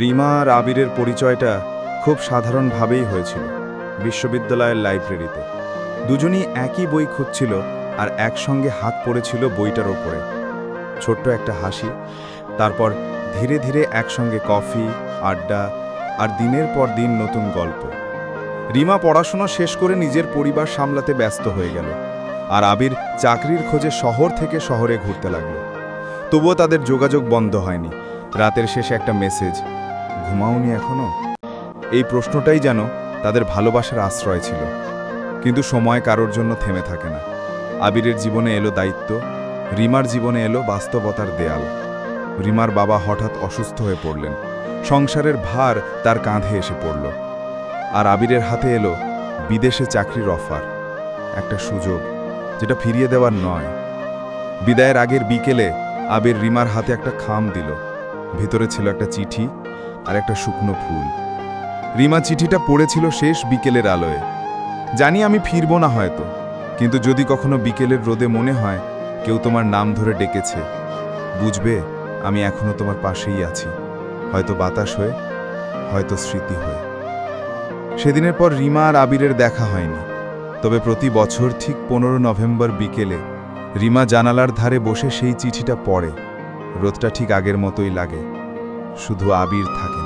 রিমা আর আবিরের পরিচয়টা খুব সাধারণভাবেই হয়েছিল বিশ্ববিদ্যালয়ের লাইব্রেরিতে। দুজনই একই বই খুঁজছিল আর একসঙ্গে হাত পড়েছিল বইটার ওপরে। ছোট্ট একটা হাসি, তারপর ধীরে ধীরে একসঙ্গে কফি, আড্ডা আর দিনের পর দিন নতুন গল্প। রিমা পড়াশোনা শেষ করে নিজের পরিবার সামলাতে ব্যস্ত হয়ে গেল, আর আবির চাকরির খোঁজে শহর থেকে শহরে ঘুরতে লাগলো। তবুও তাদের যোগাযোগ বন্ধ হয়নি। রাতের শেষে একটা মেসেজ, ঘুমাওনি এখনো? এই প্রশ্নটাই যেন তাদের ভালোবাসার আশ্রয় ছিল। কিন্তু সময় কারোর জন্য থেমে থাকে না। আবিরের জীবনে এলো দায়িত্ব, রিমার জীবনে এলো বাস্তবতার দেয়াল। রিমার বাবা হঠাৎ অসুস্থ হয়ে পড়লেন, সংসারের ভার তার কাঁধে এসে পড়ল। আর আবিরের হাতে এলো বিদেশে চাকরির অফার, একটা সুযোগ যেটা ফিরিয়ে দেওয়ার নয়। বিদায়ের আগের বিকেলে আবির রিমার হাতে একটা খাম দিল। ভিতরে ছিল একটা চিঠি আর একটা শুকনো ফুল। রিমা চিঠিটা পড়েছিল শেষ বিকেলের আলোয়। জানি আমি ফিরব না হয়তো, কিন্তু যদি কখনো বিকেলের রোদে মনে হয় কেউ তোমার নাম ধরে ডেকেছে, বুঝবে আমি এখনো তোমার পাশেই আছি, হয়তো বাতাস হয়ে, হয়তো স্মৃতি হয়ে। সেদিনের পর রিমা আর আবিরের দেখা হয়নি। তবে প্রতি বছর ঠিক 15 নভেম্বর বিকেলে রিমা জানালার ধারে বসে সেই চিঠিটা পড়ে। রোদটা ঠিক আগের মতোই লাগে, শুধু আবির থাকে না।